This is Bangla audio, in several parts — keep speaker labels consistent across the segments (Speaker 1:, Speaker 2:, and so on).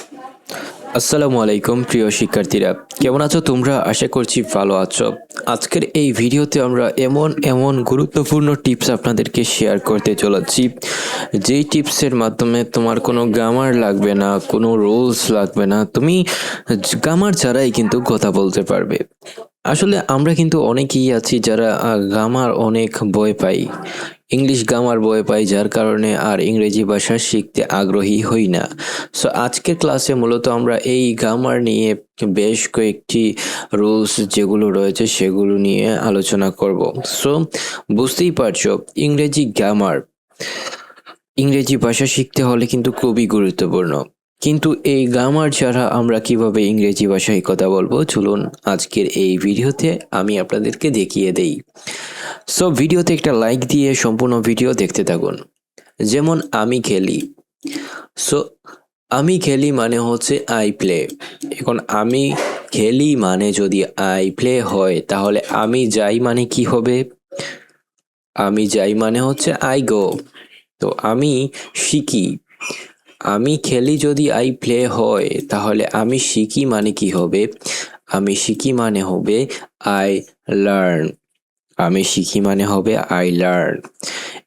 Speaker 1: আসসালামু আলাইকুম প্রিয় শিক্ষার্থীরা, কেমন আছো তোমরা? আশা করছি ভালো আছো। আজকের এই ভিডিওতে আমরা এমন গুরুত্বপূর্ণ টিপস আপনাদেরকে শেয়ার করতে চলেছি, যেই টিপসের মাধ্যমে তোমার কোনো গ্রামার লাগবে না, কোনো রুলস লাগবে না, তুমি গ্রামার ছাড়াই কিন্তু কথা বলতে পারবে। আসলে আমরা কিন্তু অনেকেই আছি যারা গ্রামার অনেক ভয় পাই, ইংলিশ গ্রামার ভয় পাই, যার কারণে আর ইংরেজি ভাষা শিখতে আগ্রহী হই না। সো আজকের ক্লাসে মূলত আমরা এই গ্রামার নিয়ে বেশ কয়েকটি রুলস যেগুলো রয়েছে সেগুলো নিয়ে আলোচনা করব। সো বুঝতেই পারছো, ইংরেজি ভাষা শিখতে হলে কিন্তু খুবই গুরুত্বপূর্ণ। কিন্তু এই গ্রামার ছাড়া আমরা কিভাবে ইংরেজি ভাষায় কথা বলবো, চলুন আজকের এই ভিডিওতে আমি আপনাদেরকে দেখিয়ে দেই। সো ভিডিওতে একটা লাইক দিয়ে সম্পূর্ণ ভিডিও দেখতে থাকুন। যেমন আমি খেলি, সো আমি খেলি মানে হচ্ছে আই প্লে। এখন আমি খেলি মানে যদি আই প্লে হয়, তাহলে আমি যাই মানে কি হবে? আমি যাই মানে হচ্ছে আই গো। তো আমি শিখি, আমি খেলি যদি আই প্লে হয়, তাহলে আমি শিখি মানে কি হবে? আমি শিখি মানে হবে আই লার্ন। আমি শিখি মানে হবে আই লার্ন।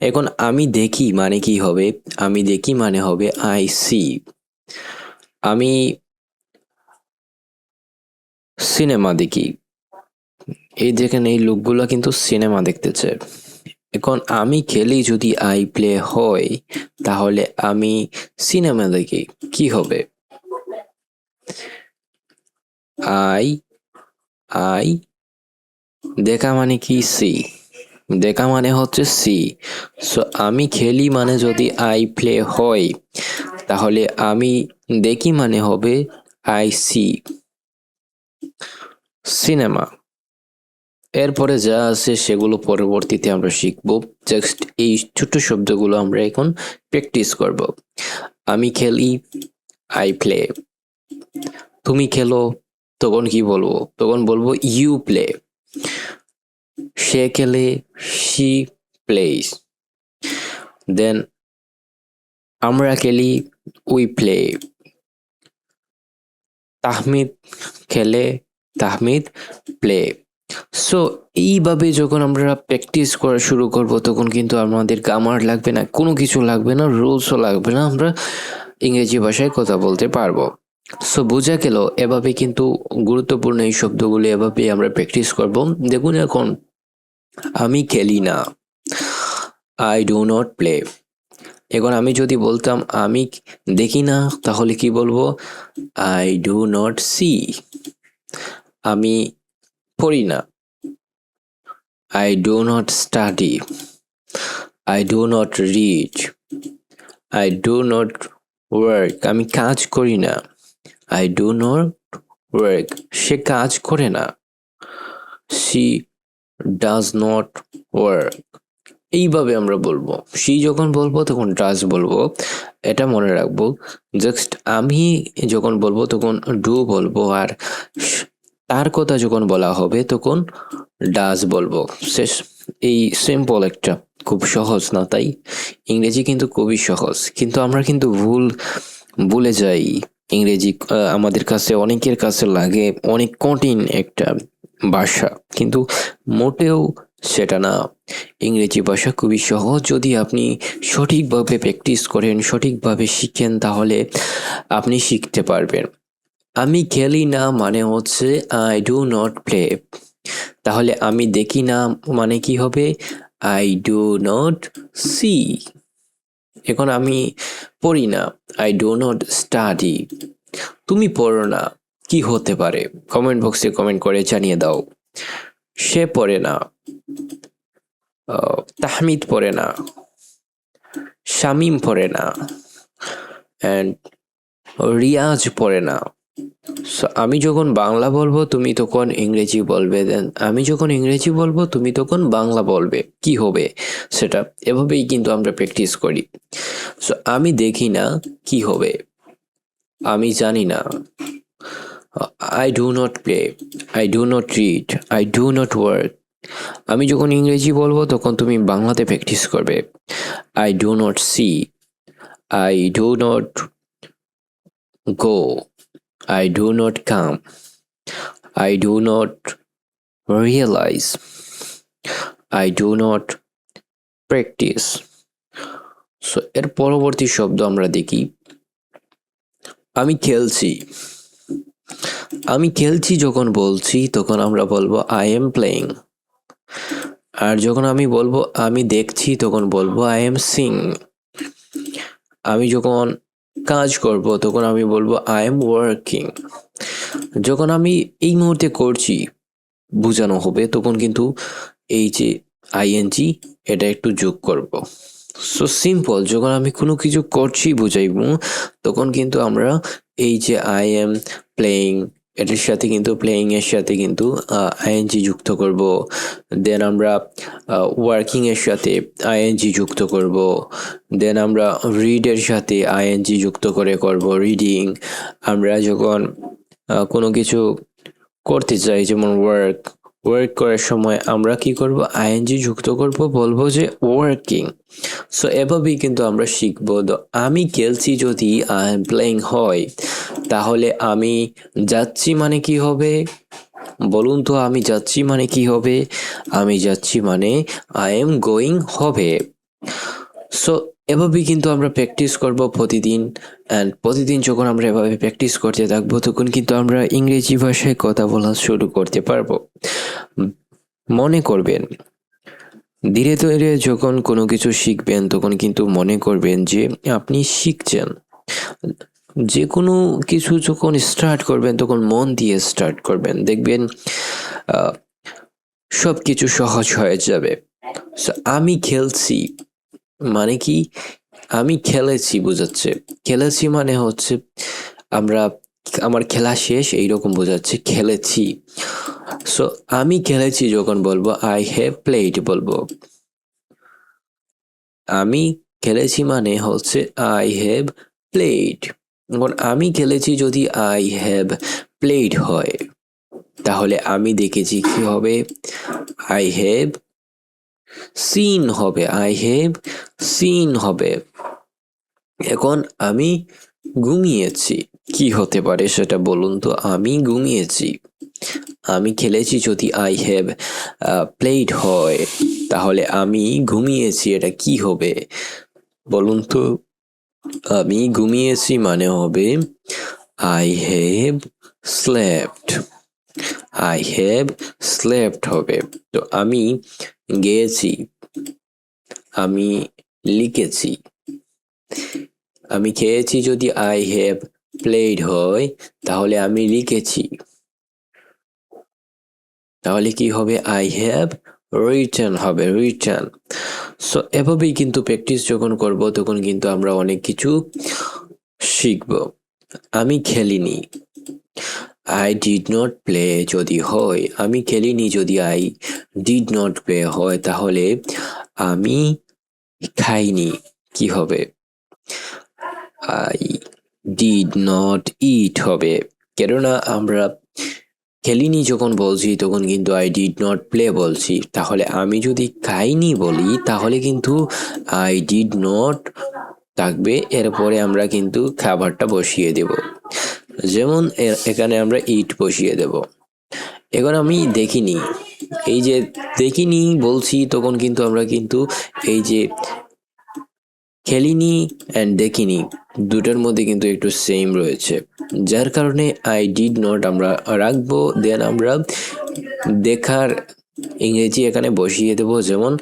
Speaker 1: এখন আমি দেখি মানে কি হবে? আমি দেখি মানে হবে আই সি। আমি সিনেমা দেখি, এই দেখেন এই লোকগুলো কিন্তু সিনেমা দেখতেছে। এখন আমি খেলি যদি আই প্লে হয়, তাহলে আমি সিনেমা দেখি, কি হবে? আই আই দেখা মানে কি? সি। দেখা মানে হচ্ছে সি। সো আমি খেলি মানে যদি আই প্লে হয়, তাহলে আমি দেখি মানে হবে আই সি সিনেমা। এরপরে যা আছে সেগুলো পরবর্তীতে আমরা শিখব। জাস্ট এই ছোট শব্দগুলো আমরা এখন প্র্যাকটিস করব। আমি খেলি, আই প্লে। তুমি খেলো, তখন কি বলবো? তখন বলবো ইউ প্লে। সে খেলে, শি প্লেস। দেন আমরা খেলি, উই প্লে। তাহমিদ খেলে, তাহমিদ প্লে। সো এইভাবে যখন আমরা প্র্যাকটিস করা শুরু করব, তখন কিন্তু আমাদের গ্রামার লাগবে না, কোনো কিছু লাগবে না, রুলসও লাগবে না, আমরা ইংরেজি ভাষায় কথা বলতে পারবো। সো বোঝা গেল, এভাবে কিন্তু গুরুত্বপূর্ণ এই শব্দগুলো এভাবে আমরা প্র্যাকটিস করব। দেখুন এখন, আমি খেলি না, আই ডু নট প্লে। এখন আমি যদি বলতাম আমি দেখি না, তাহলে কি বলবো? I do not see. আমি পড়ি না, I do not study. I do not read. I do not work. আমি কাজ করি না, আই ডু নট ওয়ার্ক। সে কাজ করে না, শি ডাজ নট ওয়ার্ক। এইভাবে আমরা বলবো। শি যখন বলবো তখন ডাজ বলবো, এটা মনে রাখবো। জাস্ট আমি যখন বলবো তখন ডু বলবো, আর তার কথা যখন বলা হবে তখন ডাজ বলবো। শেষ। এই সিম্পল একটা, খুব সহজ না তাই? ইংরেজি কিন্তু খুবই সহজ, কিন্তু আমরা কিন্তু ভুলে যাই। ইংরেজি আমাদের কাছে, অনেকের কাছে লাগে অনেক কঠিন একটা ভাষা, কিন্তু মোটেও সেটা না। ইংরেজি ভাষা খুবই সহজ, যদি আপনি সঠিকভাবে প্র্যাকটিস করেন, সঠিকভাবে শিখেন, তাহলে আপনি শিখতে পারবেন। আমি খেলি না মানে হচ্ছে আই ডু নট প্লে। তাহলে আমি দেখি না মানে কি হবে? I do not see. এখন আমি পড়ি না, আই ডু নট স্টাডি। তুমি পড়ো না, কি হতে পারে? কমেন্ট বক্সে কমেন্ট করে জানিয়ে দাও। সে পড়ে না, তাহমিদ পড়ে না, শামিম পড়ে না, অ্যান্ড রিয়াজ পড়ে না। So, আমি যখন বাংলা বলবো তুমি তখন ইংরেজি বলবে, দেন আমি যখন ইংরেজি বলবো তুমি তখন বাংলা বলবে, কি হবে সেটা? এভাবেই কিন্তু আমরা প্র্যাকটিস করি। সো আমি দেখি না, কি হবে? আমি জানি না, I do not play. I do not read. I do not work. আমি যখন ইংরেজি বলবো তখন তুমি বাংলাতে প্র্যাকটিস করবে। I do not see. I do not go, I do not come, I do not realize, I do not practice. So এর পরবর্তী শব্দ আমরা দেখি, আমি খেলছি। আমি খেলছি যখন বলছি তখন আমরা বলবো আই এম প্লেইং। আর যখন আমি বলবো আমি দেখছি তখন বলবো আই এম সিং। আমি যখন কাজ করব তখন আমি বলবো আই এম ওয়ার্কিং। যখন আমি এই মুহূর্তে করছি বোঝানো হবে তখন কিন্তু এই যে আইএনজি এটা একটু যোগ করব। সো সিম্পল, যখন আমি কোনো কিছু করছি বুঝাইবো তখন কিন্তু আমরা এই যে আই এম প্লেইং এটার সাথে কিন্তু প্লেইং এর সাথে কিন্তু আইএনজি যুক্ত করব। দেন আমরা ওয়ার্কিং এর সাথে আইএনজি যুক্ত করব। দেন আমরা রিড এর সাথে আইএনজি যুক্ত করে করব রিডিং। আমরা যখন কোনো কিছু করতে চাই যেমন ওয়ার্ক করার সময় আমরা কি করব, আইএনজি যুক্ত করব, বলবো যে ওয়ার্কিং। সো এভাবেই কিন্তু আমরা শিখবো। তো আমি খেলছি যদি আই এম প্লেইং হয় তাহলে আমি যাচ্ছি মানে কি হবে বলুন তো? আমি যাচ্ছি মানে কি হবে? আমি যাচ্ছি মানে আই এম গোয়িং হবে। সো এভাবেই কিন্তু আমরা প্র্যাকটিস করব প্রতিদিন। অ্যান্ড প্রতিদিন যখন আমরা এভাবে প্র্যাকটিস করতে থাকবো তখন কিন্তু আমরা ইংরেজি ভাষায় কথা বলা শুরু করতে পারবো। মনে করবেন, ধীরে ধীরে যখন কোনো কিছু শিখবেন তখন কিন্তু মনে করবেন যে আপনি শিখছেন। যে কোনো কিছু যখন স্টার্ট করবেন তখন মন দিয়ে স্টার্ট করবেন, দেখবেন সব কিছু সহজ হয়ে যাবে। আমি খেলছি মানে কি, আমি খেলেছি বোঝাচ্ছে। খেলেছি মানে হচ্ছে আমার খেলা শেষ এইরকম বোঝাচ্ছে খেলেছি। সো আমি খেলেছি যখন বলবো আই হ্যাভ প্লেড বলবো। আমি খেলেছি মানে হচ্ছে আই হ্যাভ প্লেড। আমি খেলেছি যদি আই হ্যাভ প্লেড হয় তাহলে আমি দেখেছি কি হবে, আই হ্যাভ সিন হবে, আই হ্যাভ সিন হবে। এখন আমি ঘুমিয়েছি কি হতে পারে সেটা বলুন তো? আমি ঘুমিয়েছি। আমি খেলেছি যদি আই হ্যাভ প্লেড হয় তাহলে আমি ঘুমিয়েছি এটা কি হবে বলুন তো? আমি ঘুমিয়েছি মানে হবে I have slept. I have slept হবে। তো আমি গেয়েছি, আমি লিখেছি। আমি খেয়েছি যদি আই হ্যাভ প্লেড হয় তাহলে আমি লিখেছি। তাহলে কি হবে, আই হ্যাভ রিটেন হবে, রিটেন। সো এভাবেই কিন্তু প্র্যাকটিস যখন করব তখন কিন্তু আমরা অনেক কিছু শিখব। আমি খেলিনি, আই ডিড নট প্লে যদি হয়, আমি খেলিনি যদি আই ডিড নট প্লে হয় তাহলে আমি খাইনি কি হবে, আই ডিড নট ইট হবে। কেননা আমরা খেলিনি যখন বলছি তখন কিন্তু আই ডিড নট প্লে বলছি। তাহলে আমি যদি খাইনি বলি তাহলে কিন্তু আই ডিড নট থাকবে, এরপরে আমরা কিন্তু খাবারটা বসিয়ে দেব। যেমন এখানে আমরা ইট বসিয়ে দেব। এখন আমি দেখিনি, এই যে দেখিনি বলছি তখন কিন্তু আমরা কিন্তু এই যে খেলিনি অ্যান্ড দেখিনি দুটার মধ্যে কিন্তু একটু সেম রয়েছে, যার কারণে আই ডিড নট আমরা রাখবো। দেন আমরা দেখার ইংরেজি এখানে বসিয়ে দেব। যেমন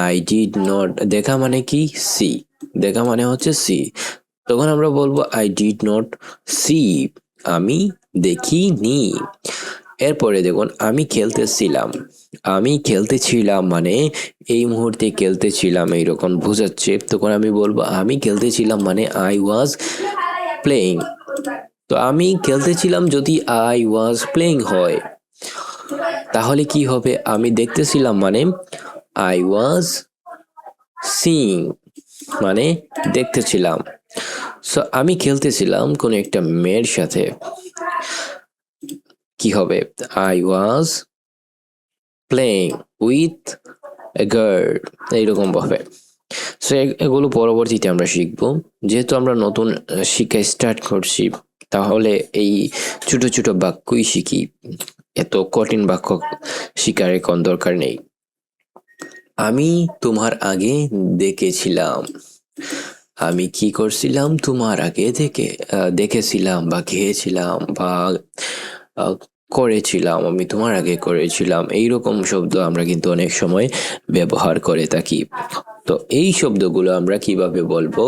Speaker 1: আই ডিড নট, দেখা মানে কি সি, দেখা মানে হচ্ছে সি। তখন আমরা বলবো আই ডিড নট সি, আমি দেখিনি। এরপরে দেখুন আমি খেলতেছিলাম, আমি খেলতেছিলাম মানে এই মুহূর্তে খেলতেছিলাম এইরকম বোঝাচ্ছে। তখন আমি বলবো আমি খেলতেছিলাম মানে আই ওয়াজ প্লেইং। তো আমি খেলতেছিলাম যদি আই ওয়াজ প্লেইং হয় তাহলে কি হবে, আমি দেখতেছিলাম মানে আই ওয়াজ সিইং মানে দেখতেছিলাম। সো আমি খেলতেছিলাম কোন একটা মেয়ের সাথে কি হবে, I was playing with a girl এইরকম ভাবে। সো এগুলো পরবর্তীতে আমরা শিখবো, যেহেতু আমরা নতুন শিক্ষা স্টার্ট করছি তাহলে এই ছোট ছোট বাক্যই শিখি, এত কঠিন বাক্য শিকারে কোন দরকার নেই। আমি তোমার আগে দেখেছিলাম, আমি কি করছিলাম তোমার আগে দেখেছিলাম বা খেয়েছিলাম বা করেছিলাম, আমি তোমার আগে করেছিলাম, এইরকম শব্দ আমরা কিন্তু অনেক সময় ব্যবহার করে থাকি। তো এই শব্দগুলো আমরা কিভাবে বলবো?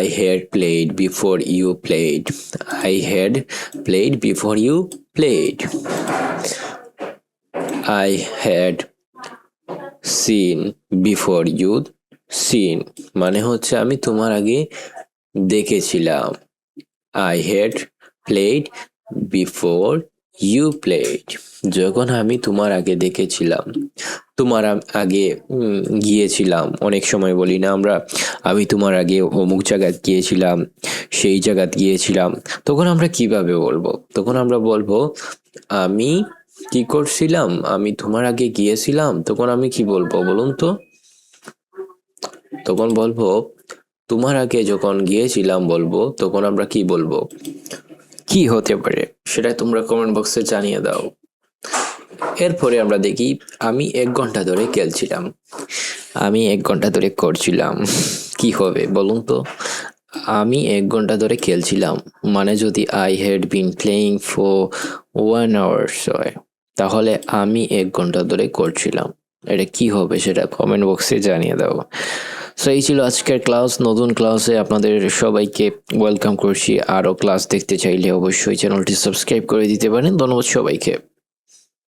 Speaker 1: I had played before you played. I had played before you played. I had seen before you seen, মানে হচ্ছে আমি তোমার আগে দেখেছিলাম। I had played before you played. যখন আমি তোমার আগে দেখেছিলাম, তোমার আগে গিয়েছিলাম, অনেক সময় বলি না আমরা, আমি তোমার আগে অমুক জায়গায় গিয়েছিলাম, সেই জায়গায় গিয়েছিলাম, তখন আমরা কিভাবে বলবো? তখন আমরা বলবো আমি কি করছিলাম, আমি তোমার আগে গিয়েছিলাম, তখন আমি কি বলবো বলুন তো? তখন বলবো তোমার আগে যখন গিয়েছিলাম বলবো, তখন আমরা কি বলবো? কি হতে পারে সেটা তোমরা কমেন্ট বক্সে জানিয়ে দাও। এরপরে আমরা দেখি আমি 1 ঘন্টা ধরে খেলছিলাম, আমি 1 ঘন্টা ধরে করছিলাম, কি হবে বলুন তো? আমি 1 ঘন্টা ধরে খেলছিলাম মানে যদি I had been playing for 1 hour হয়, তাহলে আমি 1 ঘন্টা ধরে করছিলাম, এটা কি হবে সেটা কমেন্ট বক্সে জানিয়ে দাও। সো এই ছিল আজকের ক্লাস। নতুন ক্লাসে আপনাদের সবাইকে ওয়েলকাম করছি। আরও ক্লাস দেখতে চাইলে অবশ্যই চ্যানেলটি সাবস্ক্রাইব করে দিতে পারেন। ধন্যবাদ সবাইকে।